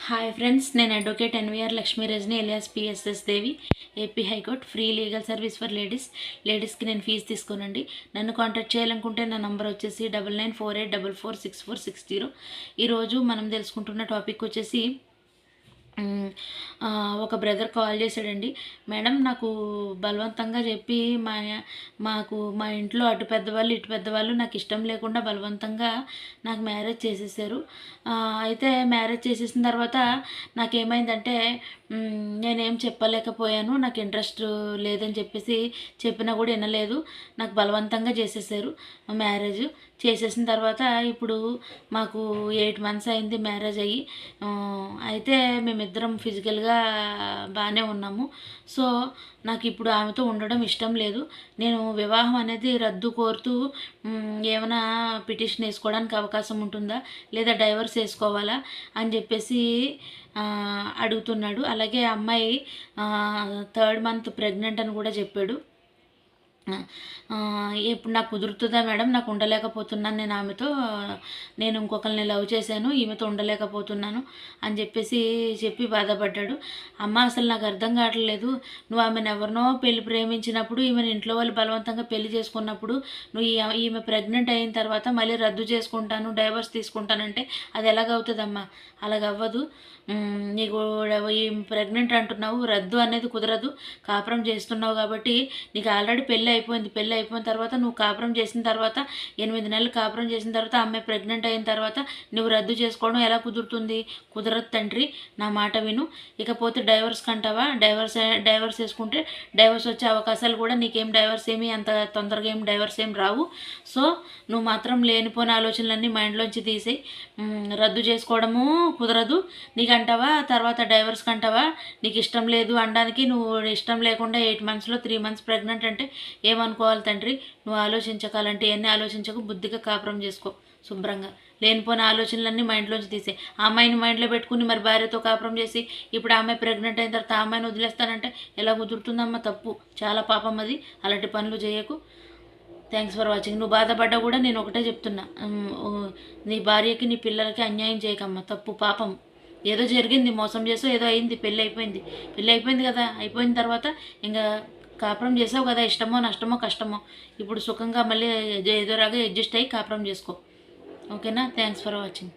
Hi friends, నేను advocate NVR Lakshmi Rajani alias PSS Devi, AP high court free legal service for లేడీస్కి నేను fee తీసుకోనండి. నన్ను contact చేయాలనుకుంటే నా నంబర్ వచ్చేసి 9948446460. ఈరోజు మనం తెలుసుకుంటున్న టాపిక్ వచ్చేసి ఒక బ్రదర్ కాల్ చేశాడండి. మేడం, నాకు బలవంతంగా చెప్పి మా ఇంట్లో అటు పెద్దవాళ్ళు ఇటు పెద్దవాళ్ళు నాకు ఇష్టం లేకుండా బలవంతంగా నాకు మ్యారేజ్ చేసేసారు. అయితే మ్యారేజ్ చేసేసిన తర్వాత నాకేమైందంటే నేనేం చెప్పలేకపోయాను. నాకు ఇంట్రెస్ట్ లేదని చెప్పేసి చెప్పినా కూడా వినలేదు. నాకు బలవంతంగా చేసేసారు. మ్యారేజ్ చేసేసిన తర్వాత ఇప్పుడు మాకు 8 months అయింది మ్యారేజ్ అయ్యి. అయితే మేమిద్దరం ఫిజికల్గా బాగానే ఉన్నాము. సో నాకు ఇప్పుడు ఆమెతో ఉండడం ఇష్టం లేదు. నేను వివాహం అనేది రద్దు కోరుతూ ఏమైనా పిటిషన్ వేసుకోవడానికి అవకాశం ఉంటుందా, లేదా డైవర్స్ వేసుకోవాలా అని చెప్పేసి అడుగుతున్నాడు. అలాగే అమ్మాయి 3rd month ప్రెగ్నెంట్ అని కూడా చెప్పాడు. ఇప్పుడు నాకు కుదురుతుందా మేడం, నాకు ఉండలేకపోతున్నాను, నేను ఆమెతో ఇంకొకరిని లవ్ చేశాను, ఈమెతో ఉండలేకపోతున్నాను అని చెప్పి బాధపడ్డాడు. అమ్మ, అసలు నాకు అర్థం కావట్లేదు. నువ్వు ఆమెను ఎవరినో ప్రేమించినప్పుడు, ఈమెను ఇంట్లో వాళ్ళు బలవంతంగా పెళ్లి చేసుకున్నప్పుడు, నువ్వు ఈమె ప్రెగ్నెంట్ అయిన తర్వాత మళ్ళీ రద్దు చేసుకుంటాను, డైవర్స్ తీసుకుంటానంటే అది ఎలాగవుతుందమ్మా? అలాగవ్వదు. నీకు ప్రెగ్నెంట్ అంటున్నావు, రద్దు అనేది కుదరదు. కాపురం చేస్తున్నావు కాబట్టి నీకు ఆల్రెడీ పెళ్ళి అయిపోయిన తర్వాత నువ్వు కాపురం చేసిన తర్వాత 8 నెలలు కాపురం చేసిన తర్వాత అమ్మాయి ప్రెగ్నెంట్ అయిన తర్వాత నువ్వు రద్దు చేసుకోవడం ఎలా కుదురుతుంది? కుదరదు తండ్రి, నా మాట విను. ఇకపోతే డైవర్స్ కంటావా? డైవర్స్ వేసుకుంటే డైవర్స్ వచ్చే అవకాశాలు కూడా నీకేం డైవర్స్ ఏమి అంత తొందరగా ఏం డైవర్స్ ఏం రావు. సో నువ్వు మాత్రం లేనిపోయిన ఆలోచనలన్నీ మైండ్లోంచి తీసేయి. రద్దు చేసుకోవడము కుదరదు నీకు అంటావా, తర్వాత డైవర్స్ కంటావా? నీకు ఇష్టం లేదు అనడానికి, నువ్వు ఇష్టం లేకుండా 8 monthsలో 3 months ప్రెగ్నెంట్ అంటే ఏమనుకోవాలి తండ్రి? నువ్వు ఆలోచించకాలంటే ఎన్ని ఆలోచించకు, బుద్ధిగా కాపురం చేసుకో శుభ్రంగా. లేనిపోయిన ఆలోచనలన్నీ మైండ్లోంచి తీసే. ఆ అమ్మాయిని మైండ్లో పెట్టుకుని మరి భార్యతో కాపురం చేసి ఇప్పుడు ఆ అమ్మాయి ప్రెగ్నెంట్ అయిన తర్వాత ఆ అమ్మాయిని వదిలేస్తానంటే ఎలా కుదురుతుందమ్మా? తప్పు, చాలా పాపం అది. అలాంటి పనులు చేయకు. Thanks for watching. నువ్వు బాధపడ్డా కూడా నేను ఒకటే చెప్తున్నా, నీ భార్యకి నీ పిల్లలకి అన్యాయం చేయకమ్మా. తప్పు, పాపం. ఏదో జరిగింది, మోసం చేసో ఏదో అయింది, పెళ్ళి అయిపోయింది కదా. అయిపోయిన తర్వాత ఇంకా కాపురం చేసావు కదా, ఇష్టమో నష్టమో కష్టమో, ఇప్పుడు సుఖంగా మళ్ళీ ఎదురాగా అడ్జస్ట్ అయ్యి కాపురం చేసుకో. ఓకేనా? Thanks for watching.